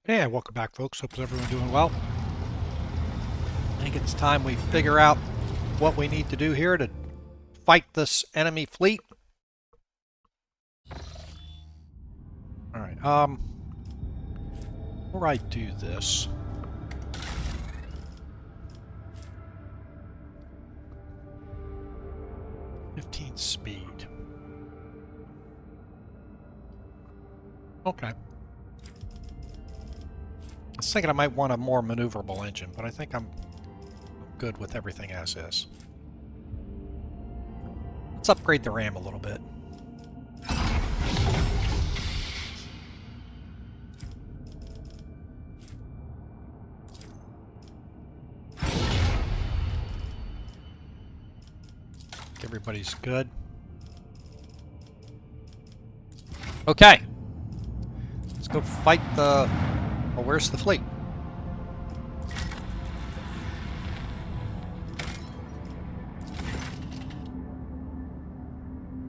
Hey, welcome back, folks. Hope everyone's doing well. I think it's time we figure out what we need to do here to fight this enemy fleet. All right. Before I do this, "15 speed." Okay. I was thinking I might want a more maneuverable engine, but I think I'm good with everything as is. Let's upgrade the RAM a little bit. Everybody's good. Okay. Let's go fight the... Well, where's the fleet?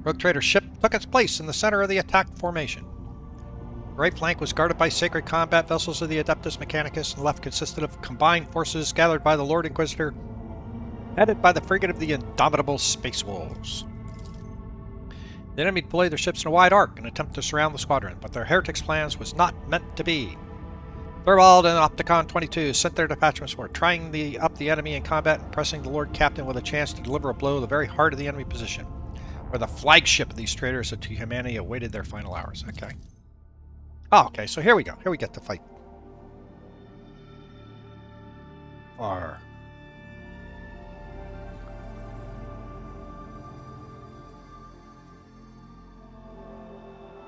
Rogue Trader's ship took its place in the center of the attack formation. The right flank was guarded by sacred combat vessels of the Adeptus Mechanicus, and the left consisted of combined forces gathered by the Lord Inquisitor, headed by the frigate of the indomitable Space Wolves. The enemy deployed their ships in a wide arc in an attempt to surround the squadron, but their heretics' plans was not meant to be. Thorvald and Opticon 22 sent their detachments for trying up the enemy in combat and pressing the Lord Captain with a chance to deliver a blow to the very heart of the enemy position, where the flagship of these traitors to humanity awaited their final hours. Okay. Oh, okay, so here we go. Here we get to fight. Far.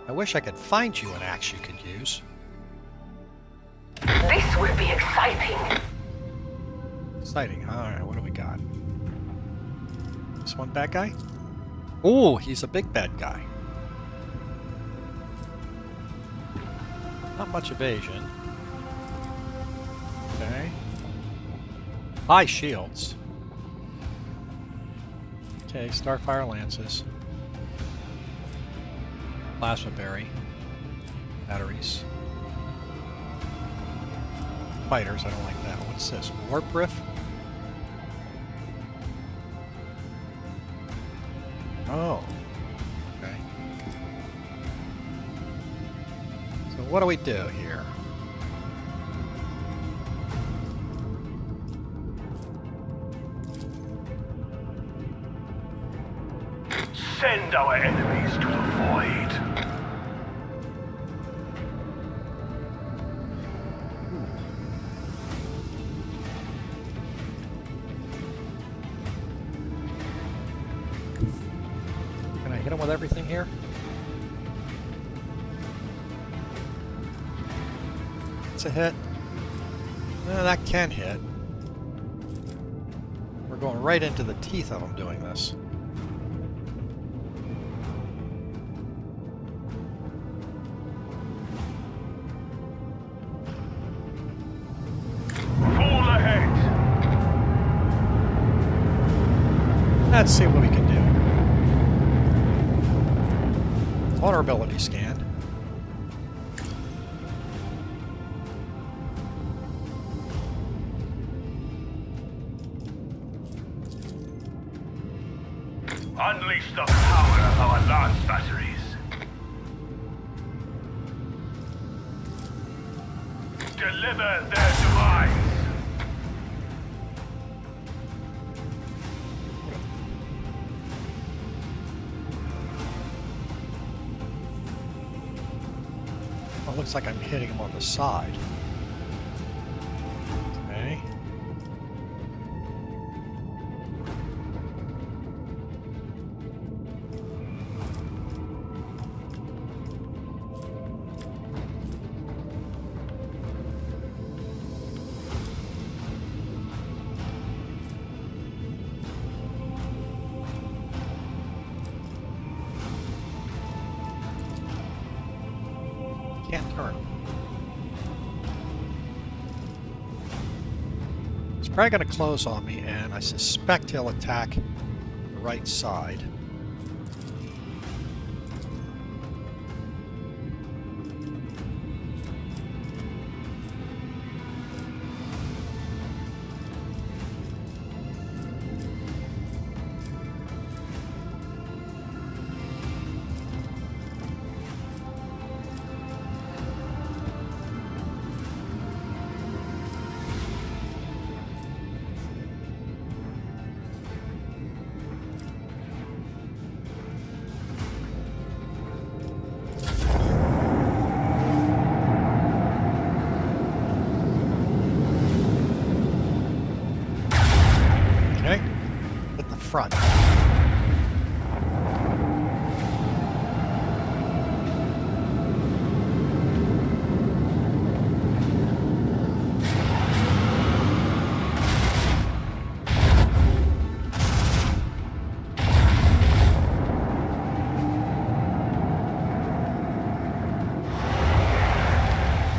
I wish I could find you an axe you could use. This will be exciting. Exciting. Alright, what do we got? This one bad guy? Oh, he's a big bad guy. Not much evasion. Okay. High shields. Okay, Starfire lances. Plasma berry. Batteries. Fighters, I don't like that. What's this? Warp riff? Oh. Okay. So what do we do here? Send our enemies to the void. Can I hit him with everything here? It's a hit. That can hit. We're going right into the teeth of them doing this. Let's see what we can do. Vulnerability scan. Unleash the power of our lance batteries. Deliver their demise. Well, it looks like I'm hitting him on the side. Okay. Can't turn him. He's probably going to close on me, and I suspect he'll attack the right side. front.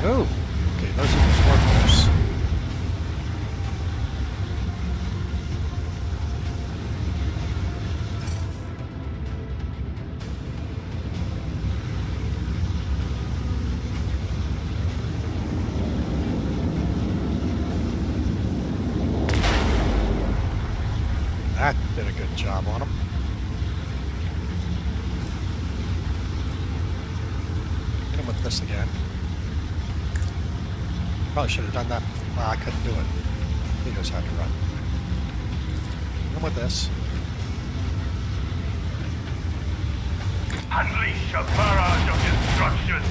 Oh, okay, those are the workers. That did a good job on him. Hit him with this again. Probably should have done that. Well, I couldn't do it. He knows how to run. Hit him with this. Unleash a barrage of destruction!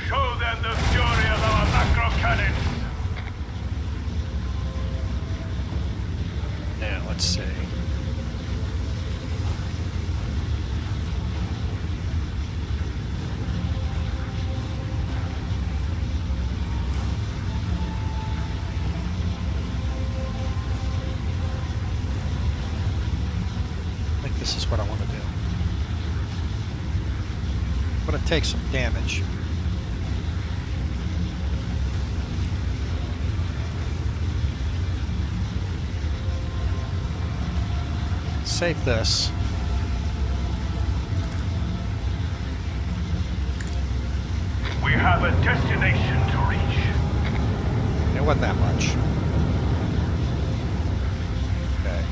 Show them the fury of our macro cannons! Now, let's see. I think this is what I want to do. I'm going to take some damage. Save this. We have a destination to reach. It wasn't that much. Okay.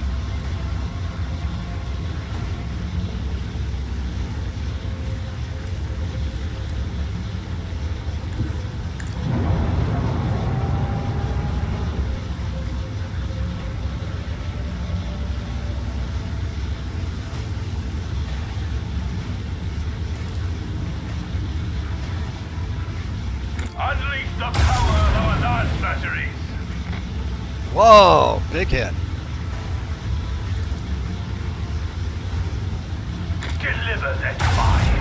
Unleash the power of our lance batteries! Whoa, big hit. Deliver their demise!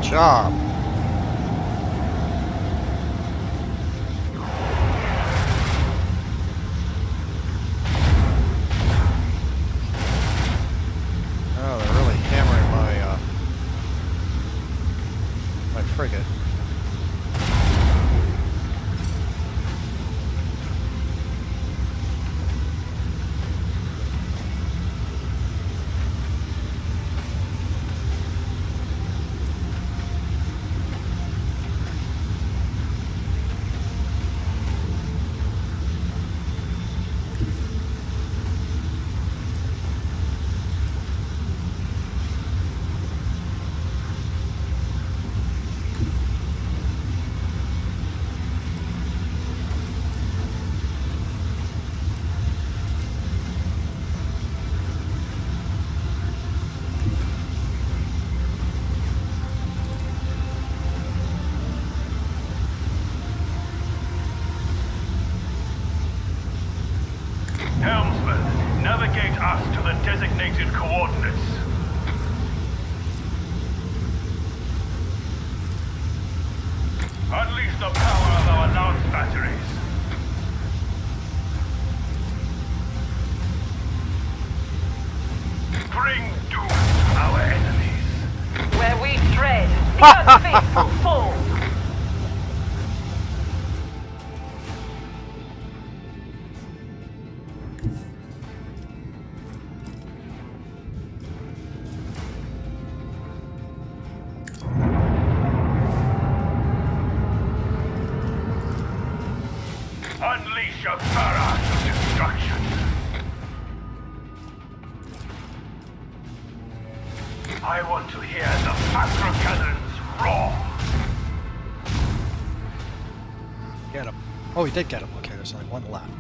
Job. Oh, they're really hammering my frigate. Helmsman, navigate us to the designated coordinates. Unleash the power of our lance batteries. bring doom to our enemies. Where we tread, the unfaithful fall. Unleash a barrage of destruction. I want to hear the macro cannons roar. Get him. Oh, he did get him. Okay, there's only one left.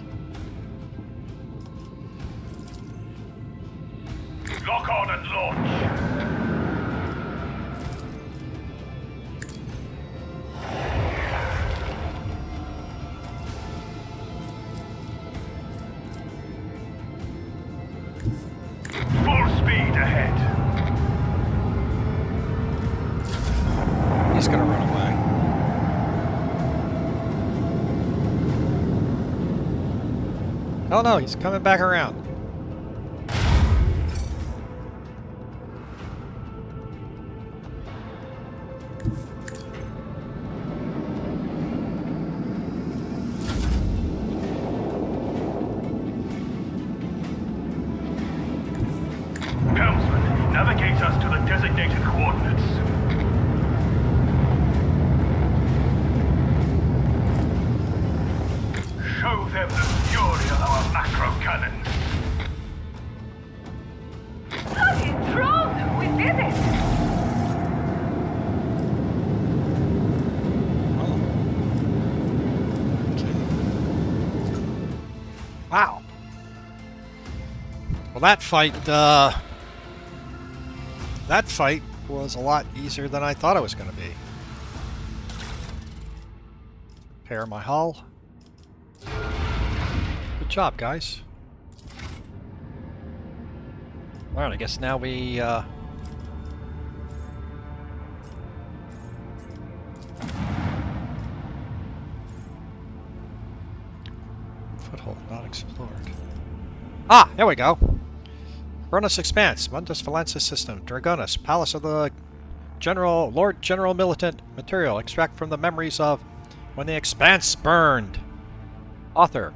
Lock on and launch. Full speed ahead. He's gonna run away. Oh no, he's coming back around. Helmsman, navigate us to the designated coordinates. Show them the fury of our macro cannons. Bloody drone! We did it! Oh. Okay. Wow. Well, that fight was a lot easier than I thought it was going to be. Repair my hull. Good job, guys. Alright, I guess now we, foothold not explored. Ah, here we go. Cronus Expanse, Mundus Valensis System, Dragonus, Palace of the Lord General Militant Material, extract from the memories of when the Expanse burned. Author,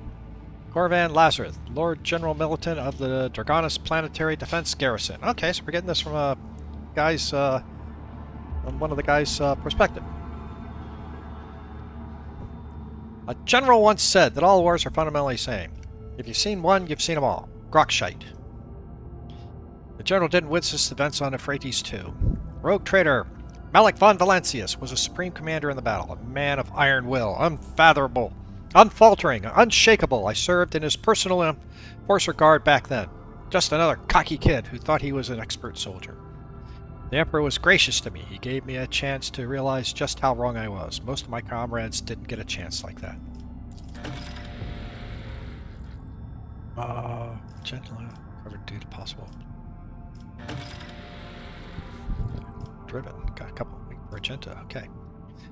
Corvan Lazarus, Lord General Militant of the Dragonus Planetary Defense Garrison. Okay, so we're getting this from a guy's, from one of the guy's perspective. A general once said that all wars are fundamentally the same. If you've seen one, you've seen them all. Grokshite. The general didn't witness events on Eufrates II. Rogue traitor Malik von Valancius was a supreme commander in the battle, a man of iron will, unfathomable, unfaltering, unshakable. I served in his personal enforcer guard back then. Just another cocky kid who thought he was an expert soldier. The Emperor was gracious to me. He gave me a chance to realize just how wrong I was. Most of my comrades didn't get a chance like that. Gently covered due to possible. Driven. Got a couple. Regenta. Okay.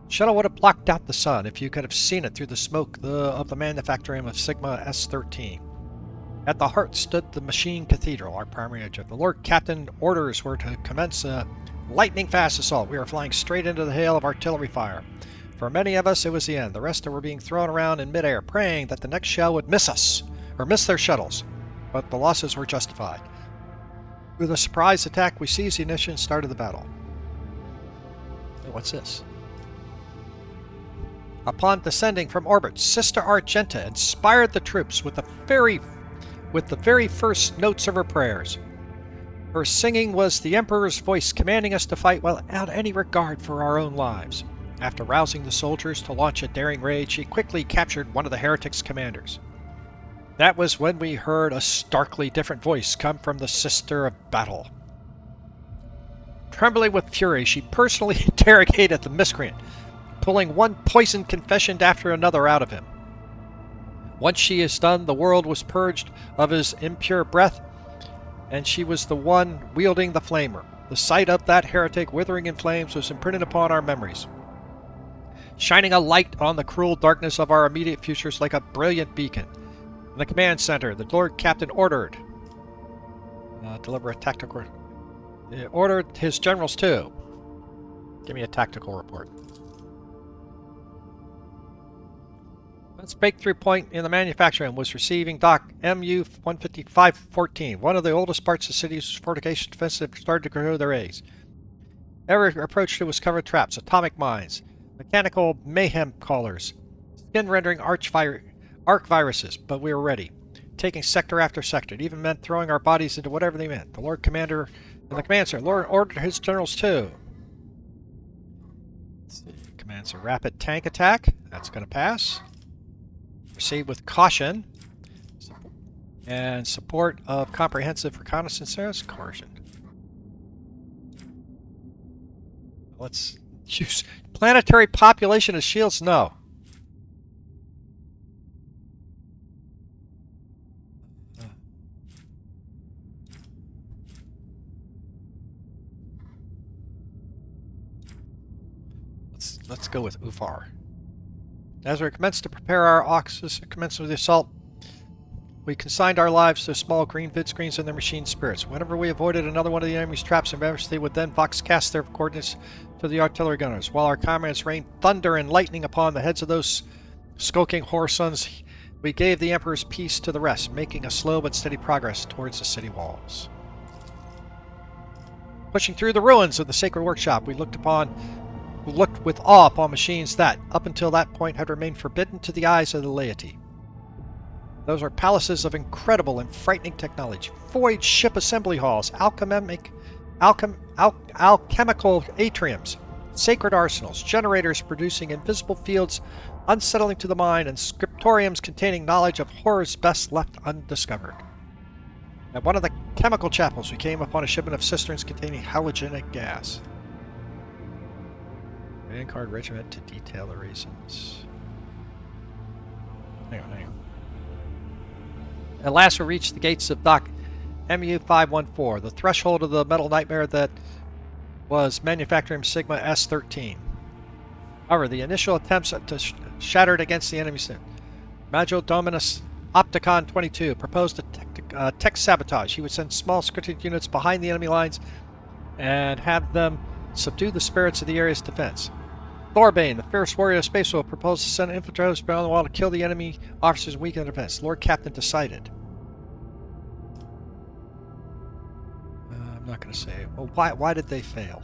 Shuttle would have blocked out the sun if you could have seen it through the smoke of the manufacturing of Sigma S-13. At the heart stood the machine cathedral, our primary objective. The Lord Captain orders were to commence a lightning-fast assault. We were flying straight into the hail of artillery fire. For many of us, it was the end. The rest were being thrown around in midair, praying that the next shell would miss us, or miss their shuttles. But the losses were justified. With a surprise attack, we seized the initiative and started the battle. What's this? Upon descending from orbit, Sister Argenta inspired the troops with the very first notes of her prayers. Her singing was the Emperor's voice commanding us to fight without any regard for our own lives. After rousing the soldiers to launch a daring raid, she quickly captured one of the heretics' commanders. That was when we heard a starkly different voice come from the Sister of Battle. Trembling with fury, she personally interrogated the miscreant, pulling one poisoned confession after another out of him. Once she is done, the world was purged of his impure breath, and she was the one wielding the flamer. The sight of that heretic withering in flames was imprinted upon our memories, shining a light on the cruel darkness of our immediate futures like a brilliant beacon. In the command center, the Lord Captain ordered. Deliver a tactical... ordered his generals too. Give me a tactical report. Its breakthrough point in the manufacturing was receiving dock MU-155-14. One of the oldest parts of the city's fortification defenses had started to grow their eggs. Every approach to it was covered with traps, atomic mines, mechanical mayhem callers, skin-rendering arc viruses, but we were ready, taking sector after sector. It even meant throwing our bodies into whatever they meant. The Lord Commander and the Commander Lord ordered his generals too. Let's see. Commands a rapid tank attack. That's going to pass. Proceed with caution. And support of comprehensive reconnaissance service. Coercion. Let's use planetary population as shields. No. Let's go with Ufar. As we commenced to prepare our oxes, commenced with the assault, we consigned our lives to small green vid screens and their machine spirits. Whenever we avoided another one of the enemy's traps, they would then voxcast their coordinates to the artillery gunners. While our comrades rained thunder and lightning upon the heads of those skulking whoresuns, we gave the Emperor's peace to the rest, making a slow but steady progress towards the city walls. Pushing through the ruins of the sacred workshop, we looked with awe upon machines that, up until that point, had remained forbidden to the eyes of the laity. Those are palaces of incredible and frightening technology, void ship assembly halls, alchemical atriums, sacred arsenals, generators producing invisible fields unsettling to the mind, and scriptoriums containing knowledge of horrors best left undiscovered. At one of the chemical chapels, we came upon a shipment of cisterns containing halogenic gas. Vanguard Regiment to detail the reasons. Hang on. At last we reached the gates of dock MU-514, the threshold of the metal nightmare that was manufacturing Sigma S-13. However, the initial attempts shattered against the enemy's Magio Dominus Opticon 22 proposed a tech sabotage. He would send small scripted units behind the enemy lines and have them subdue the spirits of the area's defense. Thorbane, the fierce warrior of space, will propose to send infiltrators beyond the wall to kill the enemy officers and weaken the defense. Lord Captain decided. I'm not going to say. Well, why did they fail?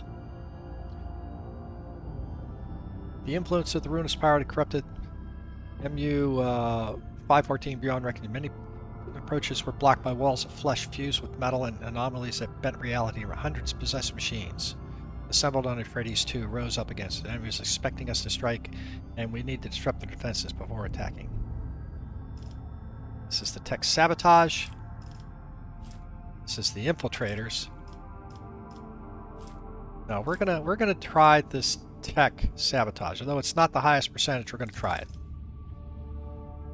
The influence of the ruinous power had corrupted MU-514 beyond reckoning. Many approaches were blocked by walls of flesh fused with metal and anomalies that bent reality. Hundreds of possessed machines assembled on Eufrates 2 rose up against it. The enemy was expecting us to strike, and we need to disrupt their defenses before attacking. This is the tech sabotage. This is the infiltrators. Now we're gonna try this tech sabotage. Although it's not the highest percentage, we're gonna try it.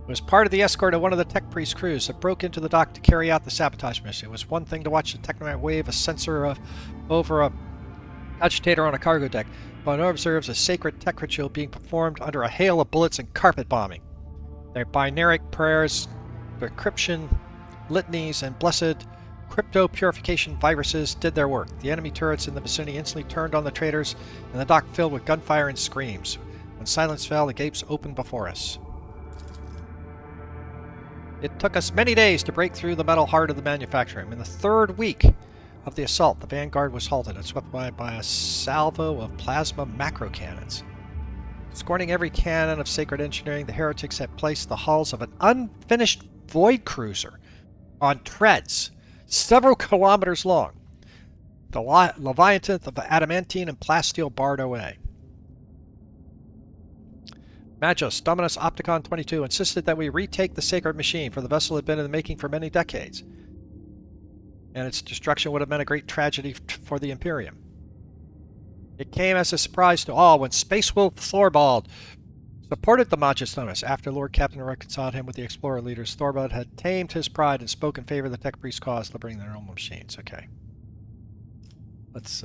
It was part of the escort of one of the tech priest crews that broke into the dock to carry out the sabotage mission. It was one thing to watch the technomat wave a sensor over a agitator on a cargo deck, but another observes a sacred tech ritual being performed under a hail of bullets and carpet bombing. Their binaric prayers, decryption, litanies, and blessed crypto-purification viruses did their work. The enemy turrets in the vicinity instantly turned on the traitors, and the dock filled with gunfire and screams. When silence fell, the gates opened before us. It took us many days to break through the metal heart of the manufacturing. In the third week of the assault, the vanguard was halted and swept by a salvo of plasma macro cannons. Scorning every cannon of sacred engineering, the heretics had placed the hulls of an unfinished void cruiser on treads several kilometers long. The Leviathan of adamantine and plasteel barred away. Magos Dominus Opticon 22 insisted that we retake the sacred machine, for the vessel had been in the making for many decades, and its destruction would have meant a great tragedy for the Imperium. It came as a surprise to all when Space Wolf Thorvald supported the Magos Dominus. After Lord Captain reconciled him with the explorer leaders, Thorvald had tamed his pride and spoke in favor of the tech priest cause, liberating their own machines. Okay. Let's,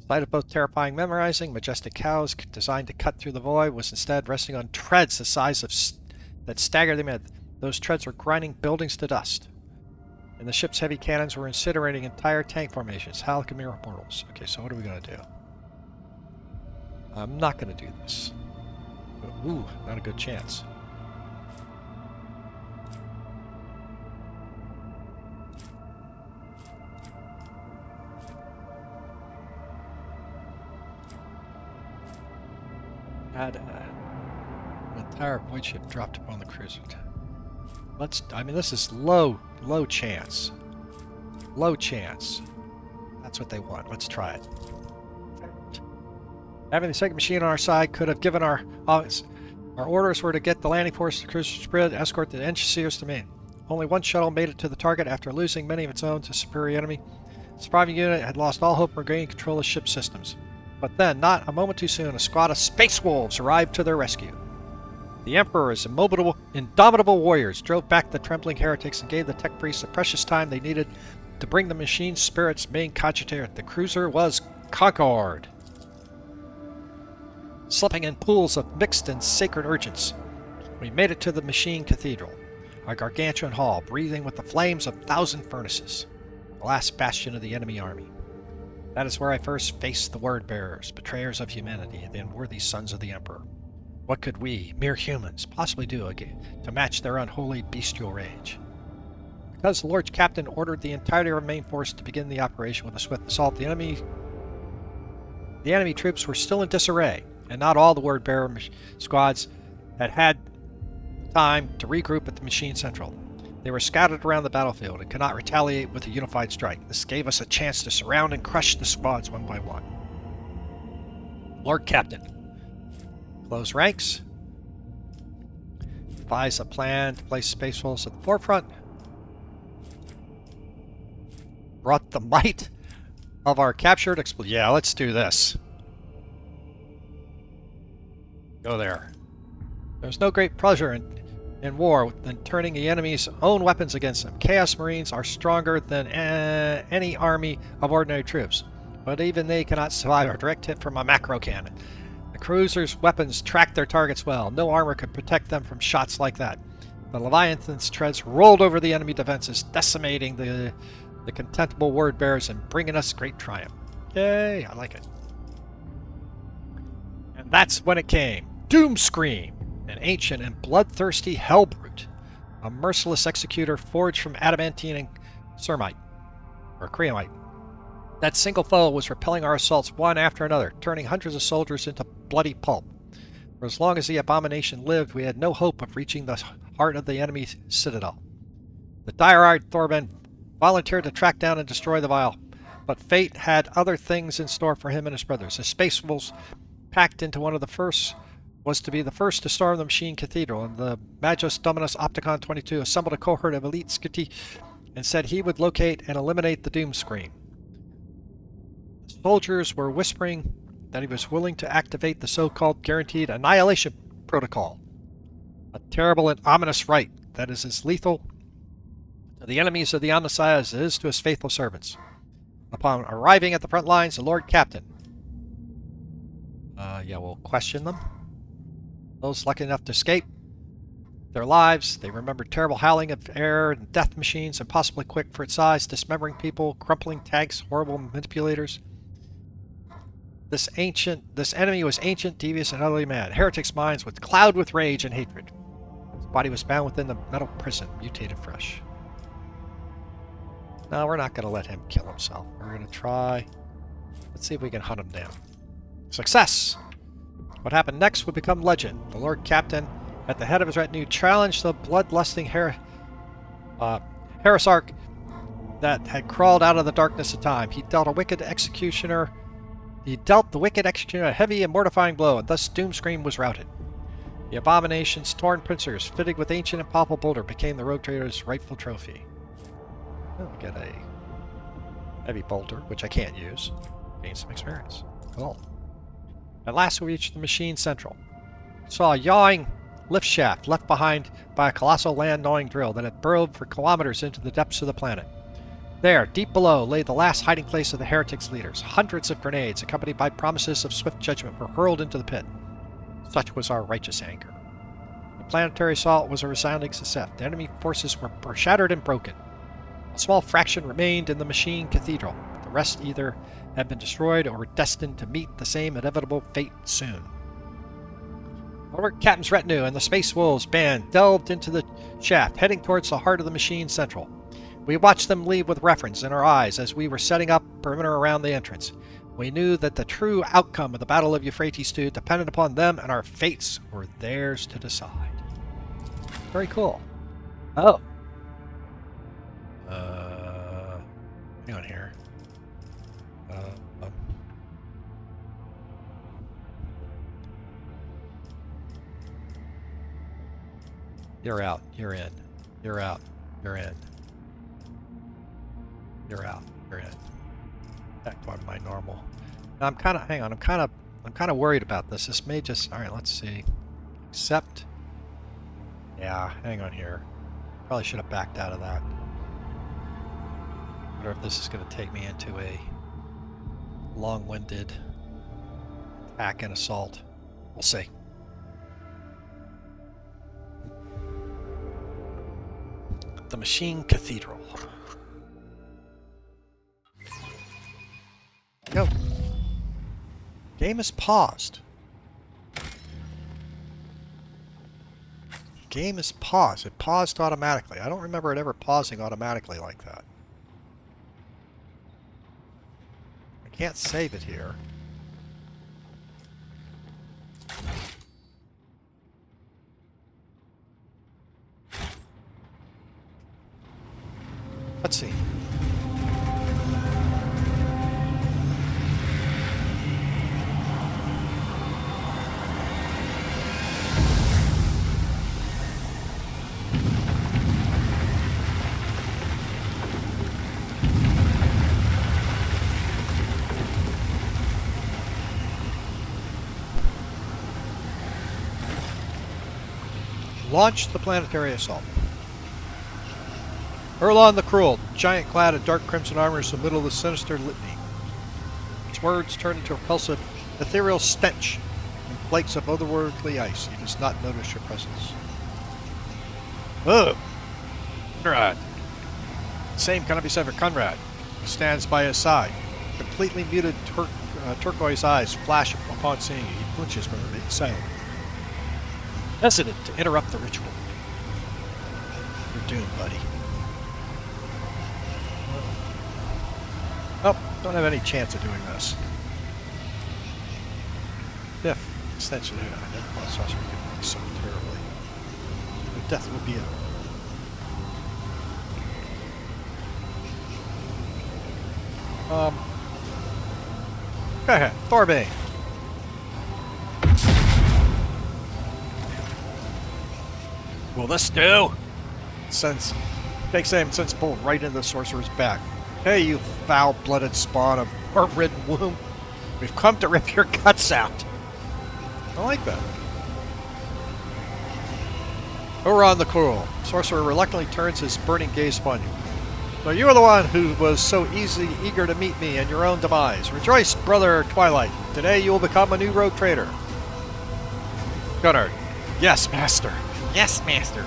Sight of both terrifying memorizing, majestic cows designed to cut through the void was instead resting on treads the size of that staggered them in. Those treads were grinding buildings to dust. And the ship's heavy cannons were incinerating entire tank formations, Halcamira portals. Okay, so what are we going to do? I'm not going to do this. Ooh, not a good chance. Had an entire void ship dropped upon the cruiser. I mean, this is low chance. Low chance. That's what they want. Let's try it. Having the second machine on our side could have given our orders were to get the landing force to cruiser spread, escort the engineers to main. Only one shuttle made it to the target after losing many of its own to superior enemy. The surviving unit had lost all hope of regaining control of ship systems. But then, not a moment too soon, a squad of space wolves arrived to their rescue. The Emperor's indomitable warriors drove back the trembling heretics and gave the tech priests the precious time they needed to bring the machine spirit's main cogitator. The cruiser was conquered. Slipping in pools of mixed and sacred urgence, we made it to the machine cathedral, a gargantuan hall breathing with the flames of 1,000 furnaces, the last bastion of the enemy army. That is where I first faced the word-bearers, betrayers of humanity, the unworthy sons of the Emperor. What could we, mere humans, possibly do to match their unholy bestial rage? Because the Lord Captain ordered the entirety of our main force to begin the operation with a swift assault, the enemy troops were still in disarray, and not all the word-bearer squads had time to regroup at the machine central. They were scattered around the battlefield and could not retaliate with a unified strike. This gave us a chance to surround and crush the squads one by one. Lord Captain. Close ranks. Devise a plan to place Space Wolves at the forefront. Brought the might of our captured Yeah, let's do this. Go there. There's no great pleasure in war than turning the enemy's own weapons against them. Chaos Marines are stronger than any army of ordinary troops, but even they cannot survive a direct hit from a macro cannon. The cruiser's weapons track their targets well. No armor could protect them from shots like that. The Leviathan's treads rolled over the enemy defenses, decimating the contemptible word bearers and bringing us great triumph. Yay, I like it. And that's when it came. Doom Scream, an ancient and bloodthirsty hellbrute, a merciless executor forged from adamantine and cermite, or creamite. That single foe was repelling our assaults one after another, turning hundreds of soldiers into bloody pulp. For as long as the abomination lived, we had no hope of reaching the heart of the enemy's citadel. The dire-eyed Thorben volunteered to track down and destroy the vial, but fate had other things in store for him and his brothers. The Space Wolves packed into one of the first was to be the first to storm the Machine Cathedral, and the Magus Dominus Opticon 22 assembled a cohort of elite Skiti and said he would locate and eliminate the Doom Scream. The soldiers were whispering that he was willing to activate the so-called Guaranteed Annihilation Protocol, a terrible and ominous rite that is as lethal to the enemies of the Omnissiah as it is to his faithful servants. Upon arriving at the front lines, the Lord Captain we'll question them. Those lucky enough to escape their lives, they remembered terrible howling of air and death machines, impossibly quick for its size, dismembering people, crumpling tanks, horrible manipulators. This enemy was ancient, devious, and utterly mad. Heretics' minds would cloud with rage and hatred. His body was bound within the metal prison, mutated fresh. No, we're not going to let him kill himself. We're going to try. Let's see if we can hunt him down. Success! What happened next would become legend. The Lord Captain, at the head of his retinue, challenged the bloodlusting Heresiarch that had crawled out of the darkness of time. He dealt the wicked executioner a heavy and mortifying blow, and thus Doomscream was routed. The abomination's torn pincers, fitted with ancient and palpable boulder, became the rogue trader's rightful trophy. Oh, we get a heavy bolter, which I can't use. Gain some experience. Cool. At last we reached the machine central. Saw a yawing lift shaft left behind by a colossal land-gnawing drill that had burrowed for kilometers into the depths of the planet. There, deep below, lay the last hiding place of the heretics' leaders. Hundreds of grenades, accompanied by promises of swift judgment, were hurled into the pit. Such was our righteous anger. The planetary assault was a resounding success. The enemy forces were shattered and broken. A small fraction remained in the machine cathedral. The rest either had been destroyed or were destined to meet the same inevitable fate soon. Our captain's retinue and the Space Wolves band delved into the shaft, heading towards the heart of the machine central. We watched them leave with reverence in our eyes as we were setting up perimeter around the entrance. We knew that the true outcome of the Battle of Euphrates II depended upon them, and our fates were theirs to decide. Very cool. Oh. Hang on here. You're out. You're in. You're out. You're in. You're out. You're in. Back to my normal. Now I'm kind of. Hang on. I'm kind of worried about this. This may just. All right. Let's see. Accept. Yeah. Hang on here. Probably should have backed out of that. I wonder if this is going to take me into a long-winded attack and assault. We'll see. The Machine Cathedral. Go. Game is paused. Game is paused. It paused automatically. I don't remember it ever pausing automatically like that. I can't save it here. Let's see. Launch the planetary assault. Erlon the Cruel, giant clad in dark crimson armor, is in the middle of the sinister litany. Its words turn into a repulsive, ethereal stench and flakes of otherworldly ice. He does not notice your presence. Oh! Conrad. Same cannot be said for Conrad, who stands by his side. Completely muted turquoise eyes flash upon seeing you. He flinches but remains silent. Hesitant to interrupt the ritual. You're doomed, buddy. Oh, don't have any chance of doing this. Fifth, extension. I never thought sorcery could work so terribly. But death will be it. Go ahead, Thorbane. Will this do? Takes aim and sends the bolt right into the sorcerer's back. Hey, you foul-blooded spawn of worm-ridden womb. We've come to rip your guts out. I like that. Oran the Cruel. Sorcerer reluctantly turns his burning gaze upon you. So you are the one who was so eager to meet me and your own demise. Rejoice, brother Twilight. Today you will become a new rogue trader. Gunnar. Yes, master. Yes, master.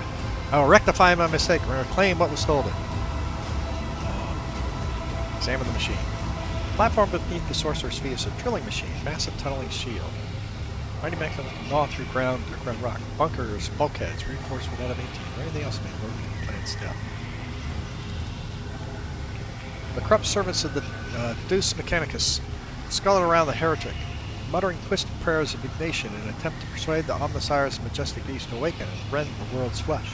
I will rectify my mistake and reclaim what was stolen. Examine the machine. The platform beneath the sorcerer's feet is a drilling machine, massive tunneling shield. Mighty mechanism can gnaw through ground rock. Bunkers, bulkheads, reinforced with adamantium, or anything else may work in plain step. The corrupt servants of the Deus Mechanicus scuttling around the heretic, muttering twisted prayers of indignation in an attempt to persuade the omniscience majestic beast to awaken and rend the world's flesh.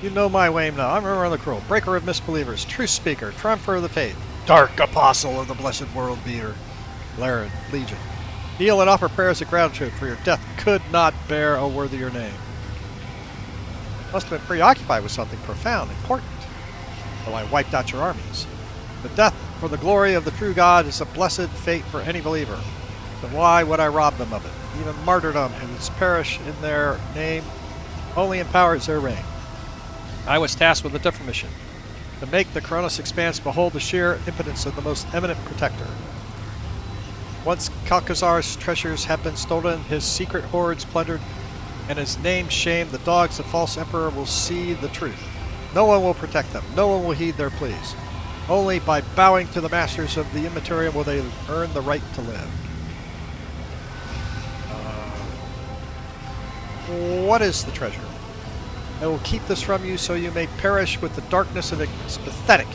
You know my way now. I'm Oran the Cruel, breaker of misbelievers, truth speaker, triumpher of the faith, dark apostle of the blessed world beater, Laren, Legion. Kneel and offer prayers of gratitude, for your death could not bear a worthier name. Must have been preoccupied with something profound, important, though I wiped out your armies. The death for the glory of the true God is a blessed fate for any believer. Then why would I rob them of it? Even martyrdom, who would perish in their name, only empowers their reign. I was tasked with a different mission. to make the Kronos Expanse behold the sheer impotence of the most eminent protector. Once Kalkazar's treasures have been stolen, his secret hoards plundered, and his name shamed, the dogs of false emperor will see the truth. No one will protect them. No one will heed their pleas. Only by bowing to the masters of the Immaterium will they earn the right to live. What is the treasure? I will keep this from you so you may perish with the darkness of ignorance. Pathetic!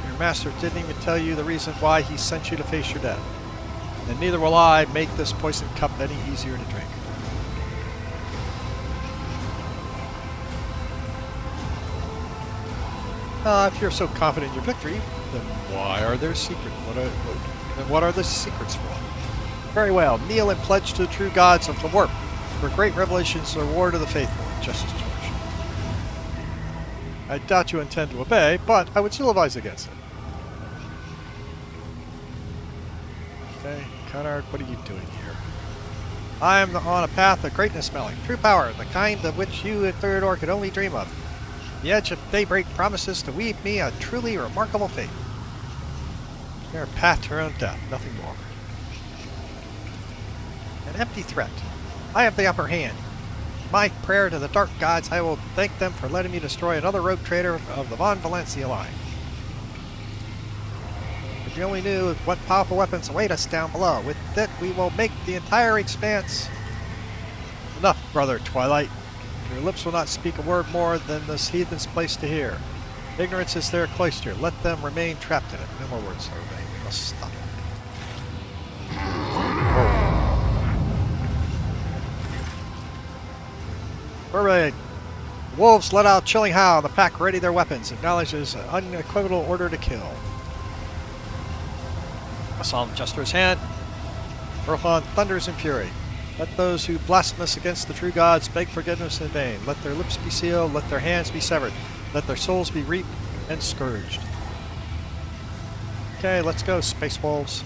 Your master didn't even tell you the reason why he sent you to face your death. And neither will I make this poisoned cup any easier to drink. If you're so confident in your victory, then why are there secrets? What are the secrets for? Very well, kneel and pledge to the true gods of the warp, for great revelations are reward of the faithful, Justice George. I doubt you intend to obey, but I would still advise against it. Okay, Cunard, what are you doing here? I am on a path of greatness smelling, true power, the kind of which you and Theodore could only dream of. The edge of daybreak promises to weave me a truly remarkable fate. Your path to her own death, nothing more. An empty threat. I have the upper hand. My prayer to the dark gods, I will thank them for letting me destroy another rogue trader of the Von Valencia line. If you only knew what powerful weapons await us down below, with that we will make the entire expanse. Enough, brother Twilight. Your lips will not speak a word more than this heathen's place to hear. Ignorance is their cloister. Let them remain trapped in it. No more words, everybody. We must stop. Alright. Wolves let out chilling howl. The pack ready their weapons. Acknowledges an unequivocal order to kill. A solemn gesture his hand. Rohan thunders in fury. Let those who blaspheme against the true gods beg forgiveness in vain. Let their lips be sealed. Let their hands be severed. Let their souls be reaped and scourged. Okay, let's go, Space Wolves.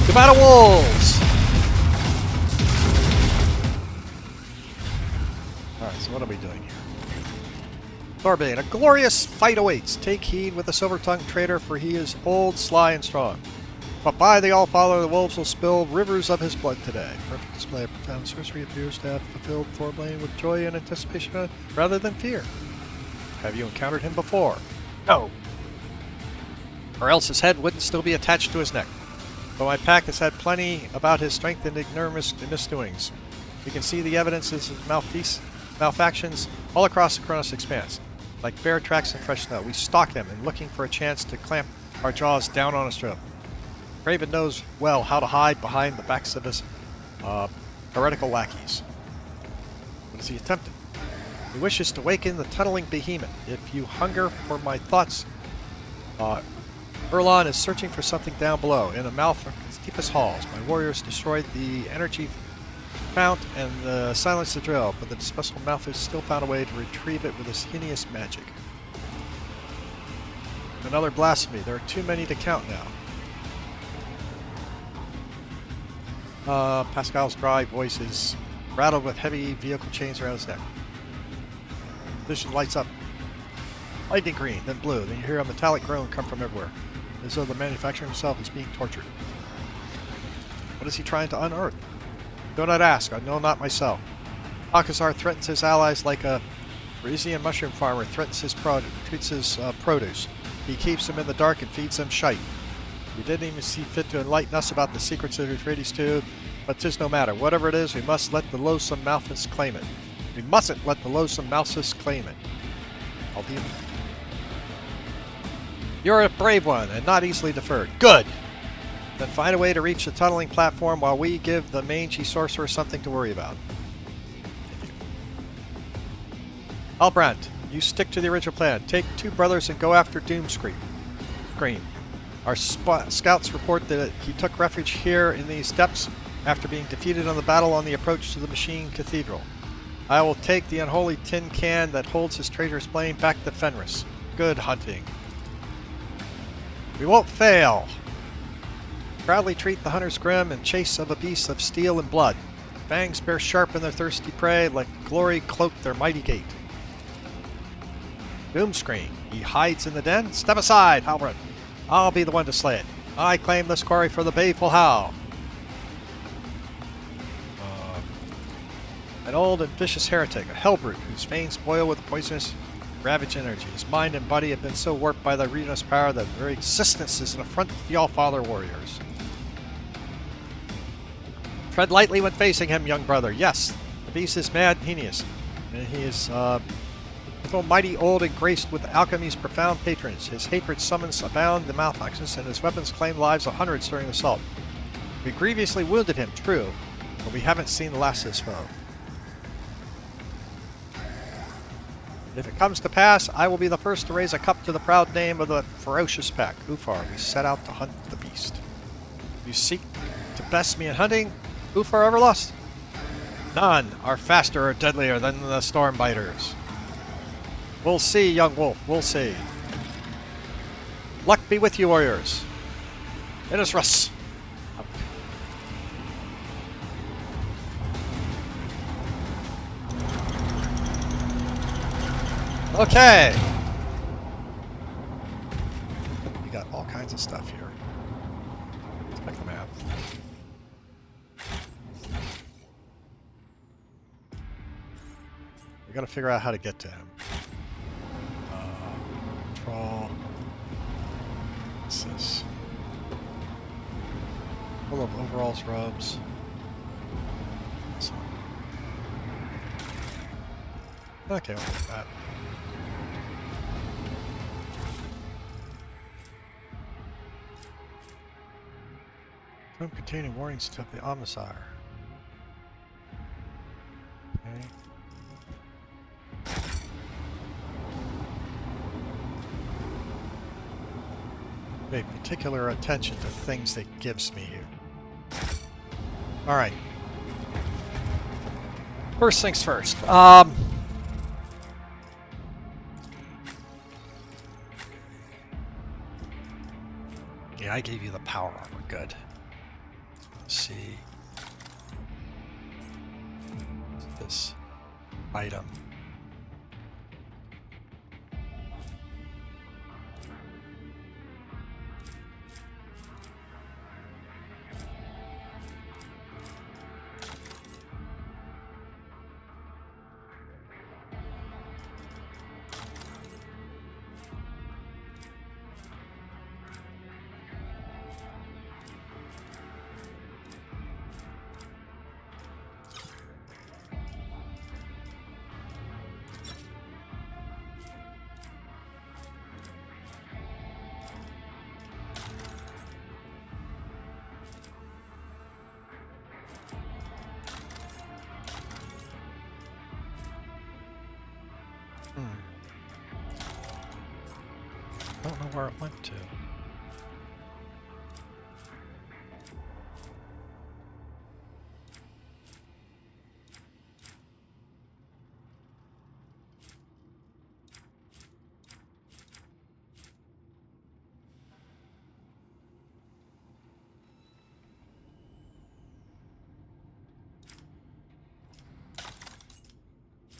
The Battle Wolves! Alright, so what are we doing here? Thorbane, a glorious fight awaits. Take heed with the silver-tongued traitor, for he is old, sly, and strong. But by the All-Father, the wolves will spill rivers of his blood today. Perfect display of profound sorcery appears to have fulfilled Thorbane with joy and anticipation rather than fear. Have you encountered him before? No. Or else his head wouldn't still be attached to his neck. But my pack has had plenty about his strength and ignominious misdoings. You can see the evidences of malfactions all across the Kronos Expanse. Like bear tracks in fresh snow, we stalk them and looking for a chance to clamp our jaws down on a strip. Raven knows well how to hide behind the backs of his heretical lackeys. What is he attempting? He wishes to waken the tunneling behemoth. If you hunger for my thoughts, Erlon is searching for something down below, in a mouth of its deepest halls. My warriors destroyed the energy fount and silenced the drill, but the dispersal mouth has still found a way to retrieve it with his hideous magic. Another blasphemy. There are too many to count now. Pascal's dry voice is rattled with heavy vehicle chains around his neck. Vision lights up. Lightning green, then blue. Then you hear a metallic groan come from everywhere, as though the manufacturer himself is being tortured. What is he trying to unearth? Do not ask, I know not myself. Alcazar threatens his allies like a Parisian mushroom farmer treats his produce. He keeps them in the dark and feeds them shite. He didn't even see fit to enlighten us about the secrets of Eufrates too, but 'tis no matter. Whatever it is, we must let the loathsome Malthus claim it. We mustn't let the loathsome Malthus claim it. I'll be... You're a brave one, and not easily deferred. Good! Then find a way to reach the tunneling platform while we give the mangy sorcerer something to worry about. Albrand, you stick to the original plan. Take 2 brothers and go after Doomscream. Our scouts report that he took refuge here in these depths after being defeated on the battle on the approach to the Machine Cathedral. I will take the unholy tin can that holds his traitor's blame back to Fenris. Good hunting. We won't fail. Proudly treat the hunter's grim in chase of a beast of steel and blood. Fangs bear sharp in their thirsty prey, like glory cloak their mighty gait. Doom scream. He hides in the den. Step aside, Halbert. I'll be the one to slay it. I claim this quarry for the baleful Howl. An old and vicious heretic, a hellbrute, whose veins boil with poisonous, ravage energy. His mind and body have been so warped by the ruinous power that their existence is an affront to the All-Father warriors. Tread lightly when facing him, young brother. Yes, the beast is mad and heinous, and he is mighty old and graced with alchemy's profound patronage. His hatred summons abound the malefactions, and his weapons claim lives of hundreds during the assault. We grievously wounded him, true, but we haven't seen the last of his foe. If it comes to pass, I will be the first to raise a cup to the proud name of the ferocious pack. Ufar, we set out to hunt the beast. You seek to best me in hunting? Ufar Everlust? None are faster or deadlier than the Stormbiters. We'll see, young wolf, we'll see. Luck be with you, warriors. It is Russ. Okay. You got all kinds of stuff here. Let's check the map. We gotta figure out how to get to him. Control. What's this? Full of overalls, robes. This one. Okay, we'll do that. Room containing warnings to the Omnissiah. Okay. Pay particular attention to things that gives me here. Alright. First things first. Yeah, I gave you the power armor. Good. Let's see. This item. Don't know where it went to.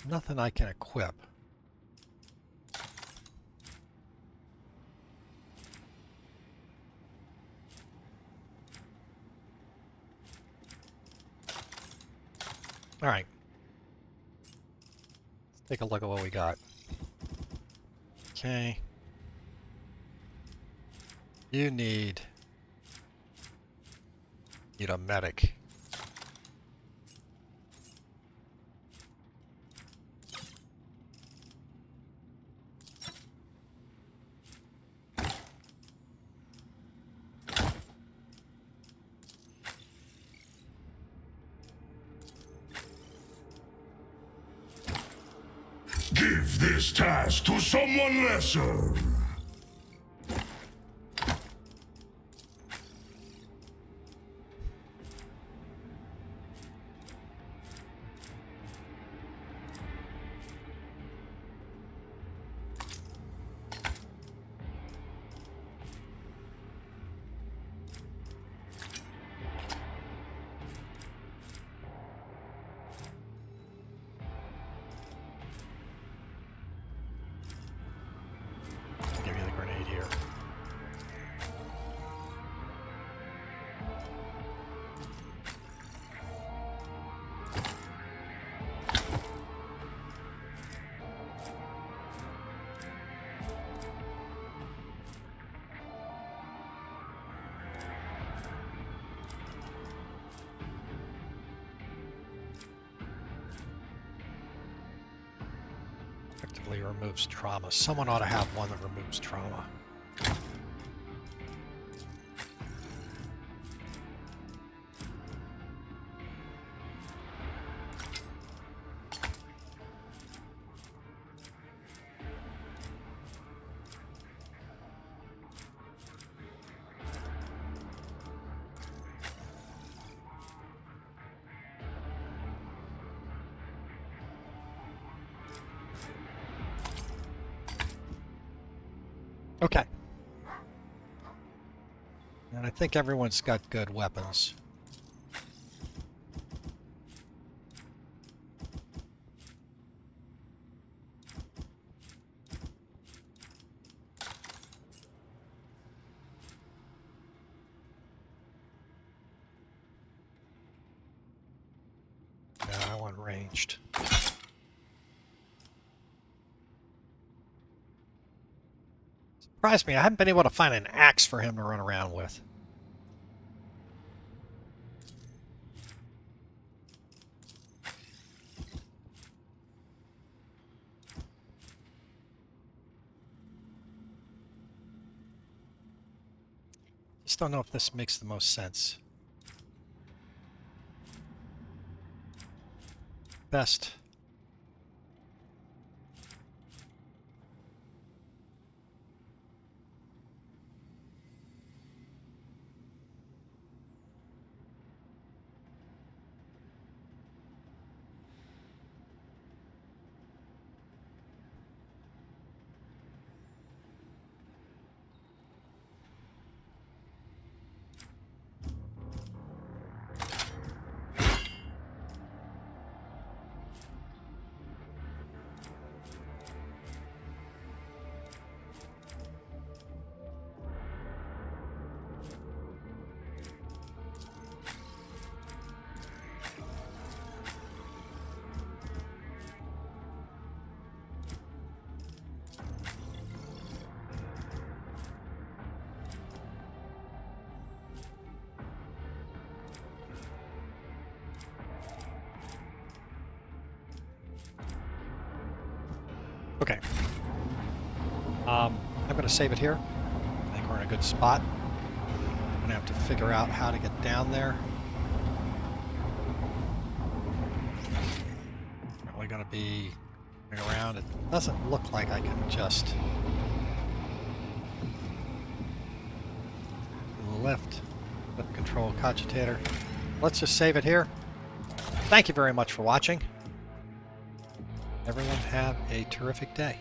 Nothing I can equip. All right. Let's take a look at what we got. Okay. You need a medic. Give this task to someone lesser. Effectively removes trauma. Someone ought to have one that removes trauma. Okay. And I think everyone's got good weapons. No, I want ranged. Surprised me, I haven't been able to find an axe for him to run around with. Just don't know if this makes the most sense. Best. Okay. I'm going to save it here. I think we're in a good spot. I'm going to have to figure out how to get down there. Probably going to be going around. It doesn't look like I can just lift control cogitator. Let's just save it here. Thank you very much for watching. Everyone have a terrific day.